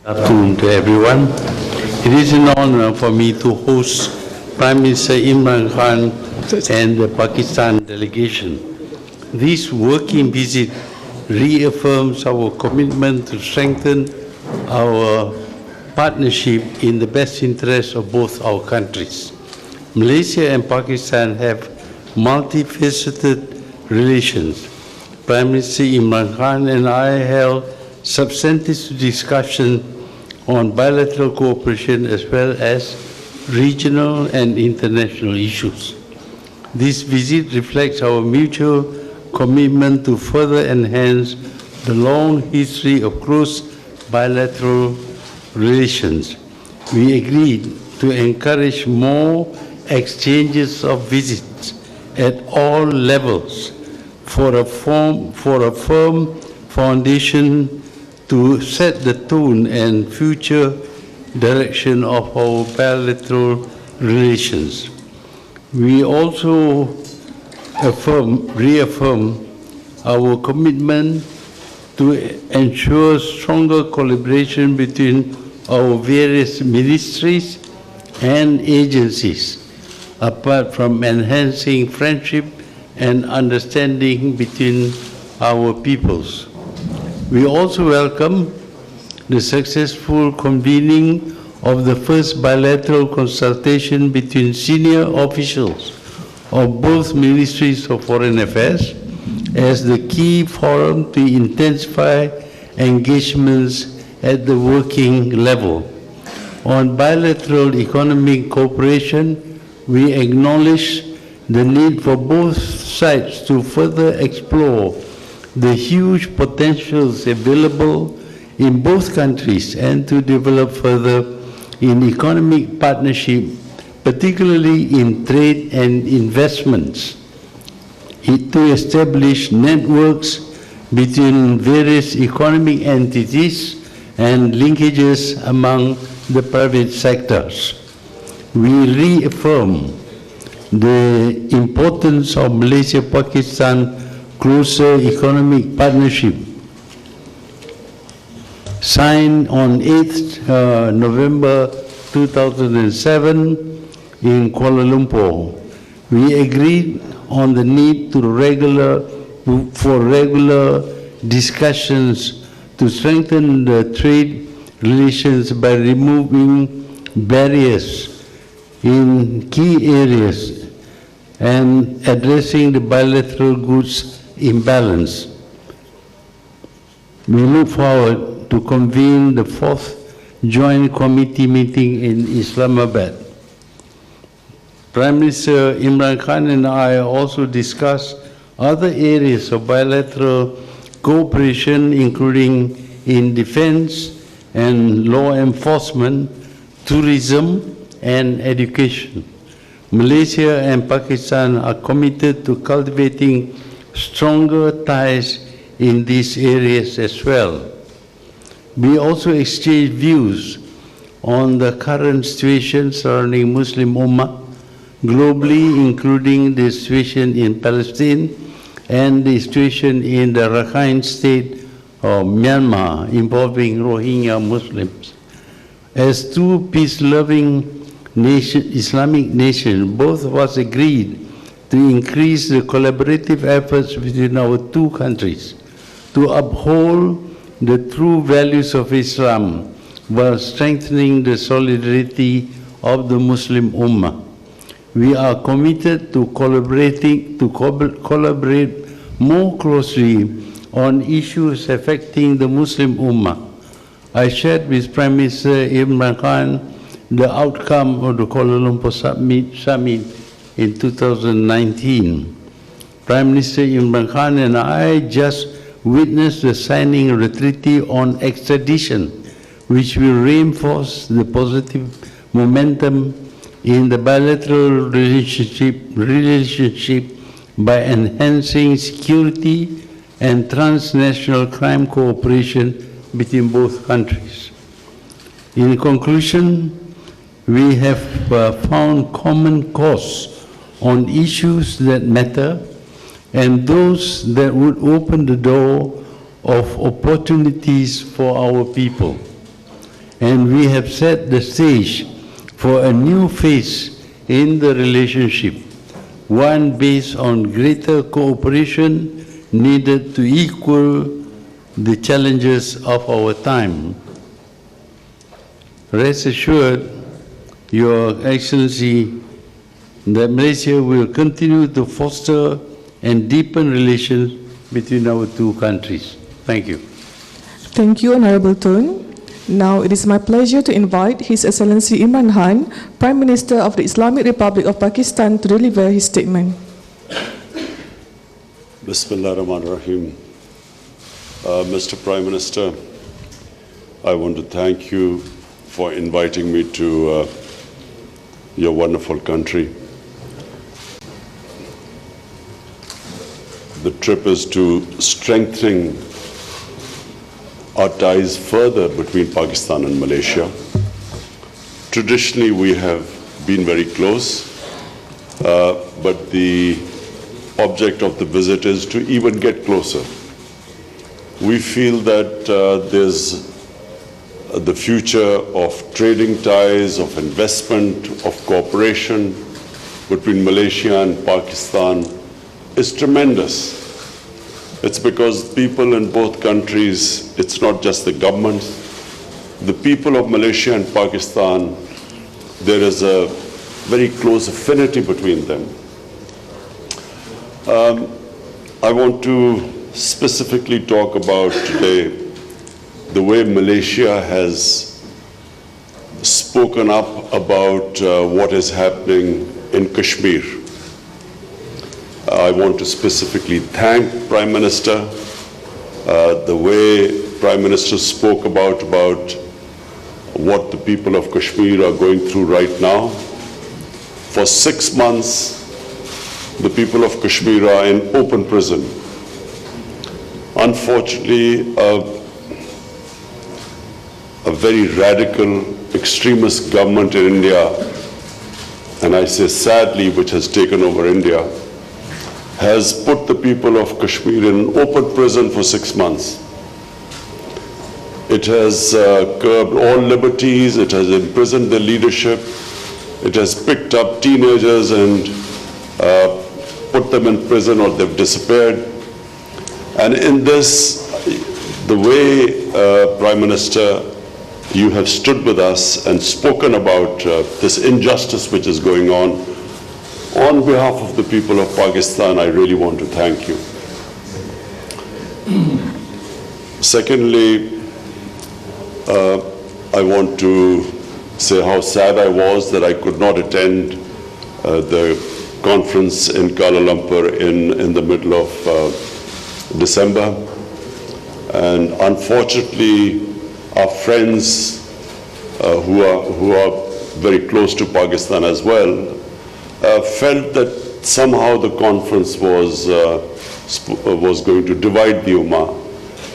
Good afternoon to everyone. It is an honor for me to host Prime Minister Imran Khan and the Pakistan delegation. This working visit reaffirms our commitment to strengthen our partnership in the best interest of both our countries. Malaysia and Pakistan have multifaceted relations. Prime Minister Imran Khan and I held substantive discussions on bilateral cooperation as well as regional and international issues. This visit reflects our mutual commitment to further enhance the long history of close bilateral relations. We agreed to encourage more exchanges of visits at all levels for a firm foundation to set the tone and future direction of our bilateral relations. We also reaffirm our commitment to ensure stronger collaboration between our various ministries and agencies, apart from enhancing friendship and understanding between our peoples. We also welcome the successful convening of the first bilateral consultation between senior officials of both Ministries of Foreign Affairs as the key forum to intensify engagements at the working level. On bilateral economic cooperation, we acknowledge the need for both sides to further explore the huge potentials available in both countries and to develop further in economic partnership, particularly in trade and investments, to establish networks between various economic entities and linkages among the private sectors. We reaffirm the importance of Malaysia-Pakistan closer economic partnership signed on 8th November 2007 in Kuala Lumpur. We agreed on the need for regular discussions to strengthen the trade relations by removing barriers in key areas and addressing the bilateral goods imbalance. We look forward to convene the 4th Joint Committee meeting in Islamabad. Prime Minister Imran Khan and I also discussed other areas of bilateral cooperation, including in defense and law enforcement, tourism, and education. Malaysia and Pakistan are committed to cultivating stronger ties in these areas as well. We also exchanged views on the current situation surrounding Muslim Ummah globally, including the situation in Palestine and the situation in the Rakhine state of Myanmar involving Rohingya Muslims. As two peace-loving Islamic nations, both of us agreed to increase the collaborative efforts between our two countries to uphold the true values of Islam while strengthening the solidarity of the Muslim Ummah. We are committed to collaborate more closely on issues affecting the Muslim Ummah. I shared with Prime Minister Imran Khan the outcome of the Kuala Lumpur summit in 2019. Prime Minister Imran Khan and I just witnessed the signing of the Treaty on Extradition, which will reinforce the positive momentum in the bilateral relationship by enhancing security and transnational crime cooperation between both countries. In conclusion, we have found common cause on issues that matter and those that would open the door of opportunities for our people. and we have set the stage for a new phase in the relationship, one based on greater cooperation needed to equal the challenges of our time. Rest assured, Your Excellency, that Malaysia will continue to foster and deepen relations between our two countries. Thank you. Thank you, Honorable Tun. Now it is my pleasure to invite His Excellency Imran Khan, Prime Minister of the Islamic Republic of Pakistan, to deliver his statement. Bismillahirrahmanirrahim. Mr. Prime Minister, I want to thank you for inviting me to your wonderful country. The trip is to strengthen our ties further between Pakistan and Malaysia. Traditionally, we have been very close, but the object of the visit is to even get closer. We feel that there's the future of trading ties, of investment, of cooperation between Malaysia and Pakistan is tremendous. It's because people in both countries, it's not just the governments, the people of Malaysia and Pakistan, there is a very close affinity between them. I want to specifically talk about today the way Malaysia has spoken up about what is happening in Kashmir. I want to specifically thank Prime Minister, the way Prime Minister spoke about what the people of Kashmir are going through right now. For 6 months, the people of Kashmir are in open prison. Unfortunately, a very radical extremist government in India, and I say sadly, which has taken over India, has put the people of Kashmir in open prison for 6 months. It has curbed all liberties, it has imprisoned the leadership, it has picked up teenagers and put them in prison or they've disappeared. And in this, the way, Prime Minister, you have stood with us and spoken about this injustice which is going on behalf of the people of Pakistan, I really want to thank you. Secondly, I want to say how sad I was that I could not attend the conference in Kuala Lumpur in the middle of December. And unfortunately, our friends who are very close to Pakistan as well felt that somehow the conference was going to divide the Ummah.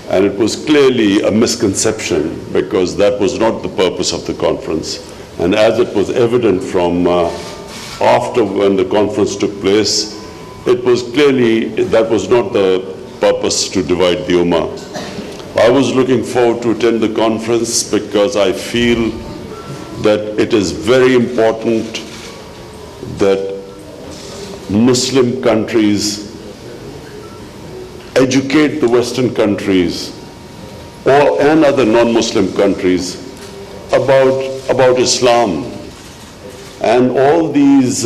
And it was clearly a misconception because that was not the purpose of the conference. And as it was evident from after when the conference took place, it was clearly that was not the purpose to divide the Ummah. I was looking forward to attend the conference because I feel that it is very important that Muslim countries educate the Western countries and other non-Muslim countries about Islam. And all these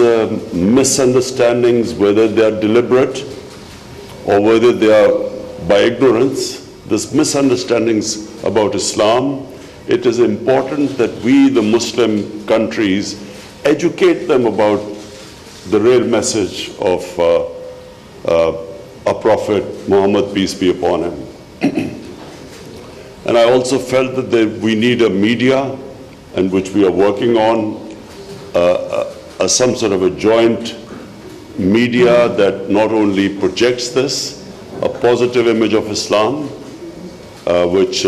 misunderstandings, whether they are deliberate or whether they are by ignorance, these misunderstandings about Islam, it is important that we, the Muslim countries, educate them about the real message of our Prophet Muhammad, peace be upon him. And I also felt that we need a media, and which we are working on, some sort of a joint media that not only projects this, a positive image of Islam, which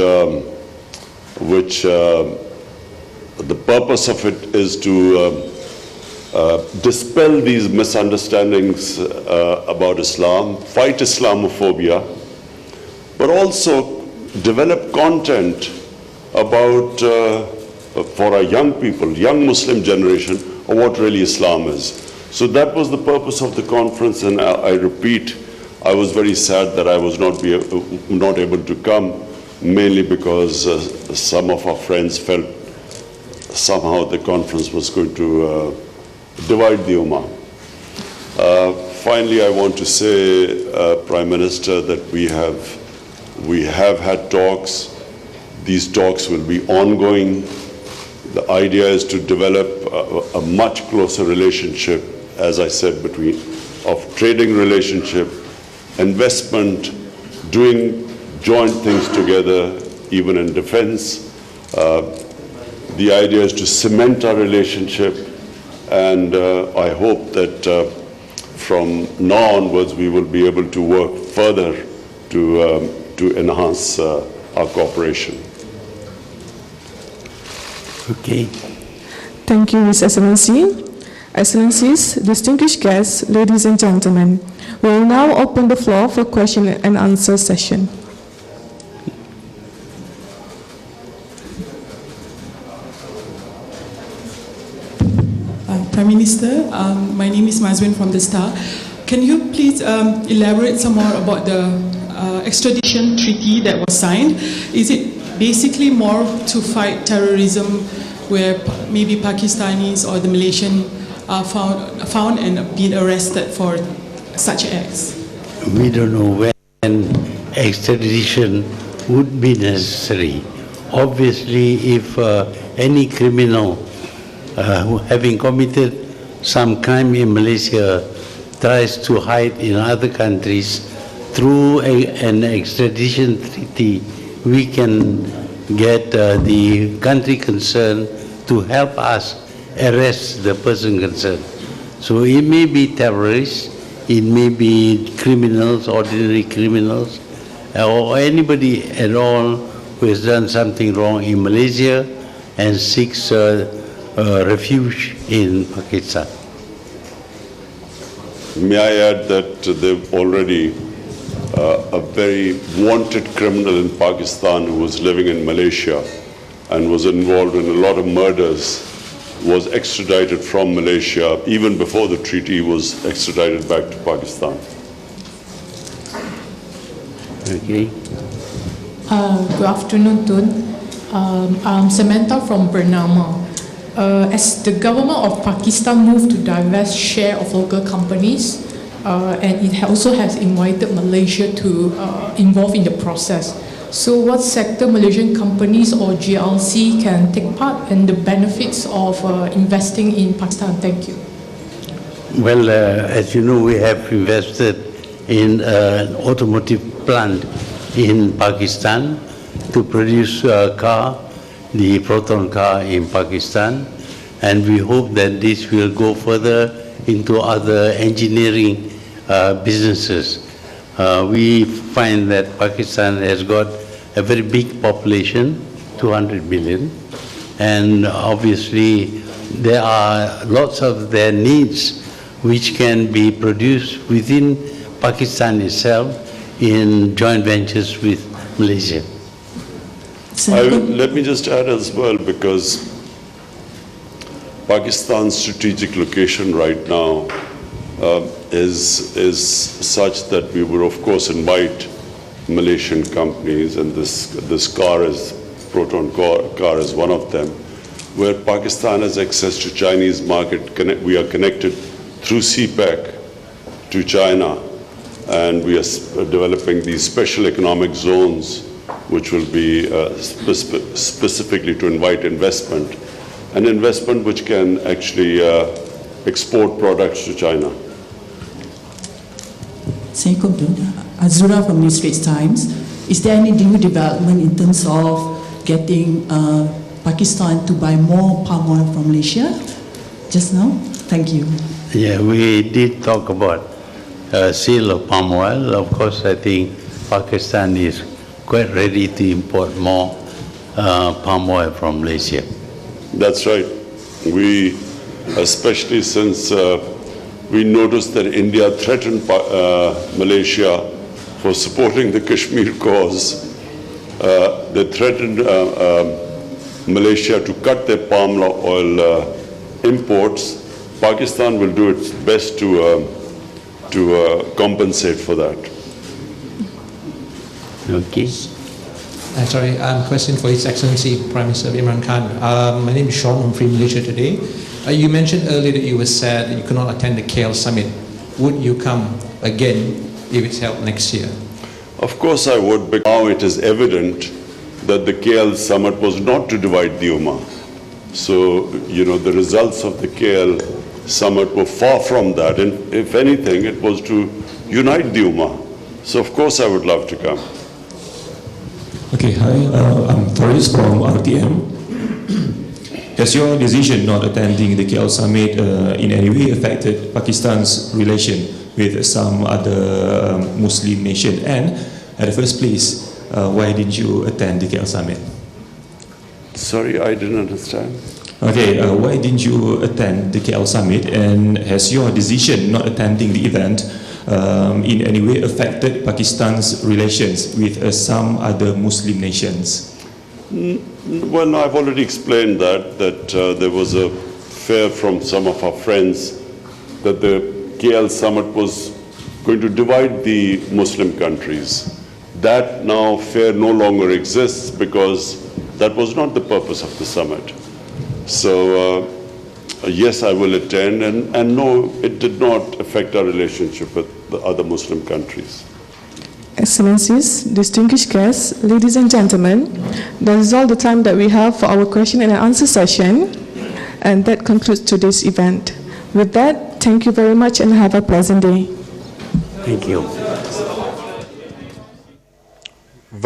the purpose of it is to dispel these misunderstandings about Islam, fight Islamophobia, but also develop content about, for our young people, young Muslim generation, of what really Islam is. So that was the purpose of the conference, and I repeat, I was very sad that I was not able to come, mainly because some of our friends felt somehow the conference was going to divide the Ummah. Finally, I want to say, Prime Minister, that we have had talks. These talks will be ongoing. The idea is to develop a much closer relationship, as I said, of trading relationship, investment, doing joint things together, even in defense. The idea is to cement our relationship, and I hope that from now onwards we will be able to work further to enhance our cooperation. Okay. Thank you, His Excellency. Excellencies, distinguished guests, ladies and gentlemen, we will now open the floor for question and answer session. Prime Minister, my name is Mazwin from the Star. Can you please elaborate some more about the extradition treaty that was signed? Is it basically more to fight terrorism, where maybe Pakistanis or the Malaysian are found and being arrested for such acts? We don't know when extradition would be necessary. Obviously, if any criminal having committed some crime in Malaysia tries to hide in other countries, through an extradition treaty, we can get the country concerned to help us arrest the person concerned. So it may be terrorists, it may be criminals, ordinary criminals, or anybody at all who has done something wrong in Malaysia and seeks refuge in Pakistan. May I add that they've already a very wanted criminal in Pakistan who was living in Malaysia and was involved in a lot of murders was extradited from Malaysia. Even before the treaty, was extradited back to Pakistan. Okay. Good afternoon, Tun. I'm Samantha from Bernama. As the government of Pakistan moved to divest share of local companies, and it also has invited Malaysia to involve in the process. So what sector Malaysian companies or GLC can take part in the benefits of investing in Pakistan? Thank you. Well, as you know, we have invested in an automotive plant in Pakistan to produce a car, the Proton car in Pakistan, and we hope that this will go further into other engineering businesses. We find that Pakistan has got a very big population, 200 million, and obviously there are lots of their needs which can be produced within Pakistan itself in joint ventures with Malaysia. Let me just add as well, because Pakistan's strategic location right now is such that we would of course invite Malaysian companies, and this car is, Proton car is one of them, where Pakistan has access to Chinese market. We are connected through CPEC to China, and we are developing these special economic zones which will be specifically to invite investment, an investment which can actually export products to China. Azura from New Straits Times. Is there any new development in terms of getting Pakistan to buy more palm oil from Malaysia just now? Thank you. Yeah, we did talk about sale of palm oil. Of course, I think Pakistan is quite ready to import more palm oil from Malaysia. That's right. We, especially since we noticed that India threatened Malaysia for supporting the Kashmir cause. They threatened Malaysia to cut their palm oil imports, Pakistan will do its best to compensate for that. Okay. Sorry, question for His Excellency Prime Minister Imran Khan. My name is Sean from Free Malaysia Today. You mentioned earlier that you were sad that you could not attend the KL summit. Would you come again if it's held next year? Of course I would, but now it is evident that the KL summit was not to divide the Ummah. So, you know, the results of the KL summit were far from that. And if anything, it was to unite the Ummah. So, of course, I would love to come. Okay, hi, I'm Faris from RTM. Has your decision not attending the KL summit in any way affected Pakistan's relation with some other Muslim nation? And at the first place, why didn't you attend the KL summit? Sorry, I didn't understand. Okay, why didn't you attend the KL summit? And has your decision not attending the event in any way affected Pakistan's relations with some other Muslim nations? Well, I've already explained that there was a fear from some of our friends that the KL summit was going to divide the Muslim countries. That now fear no longer exists because that was not the purpose of the summit. So, yes, I will attend, and no, it did not affect our relationship with the other Muslim countries. Excellencies, distinguished guests, ladies and gentlemen, that is all the time that we have for our question and answer session, and that concludes today's event. With that, thank you very much and have a pleasant day. Thank you.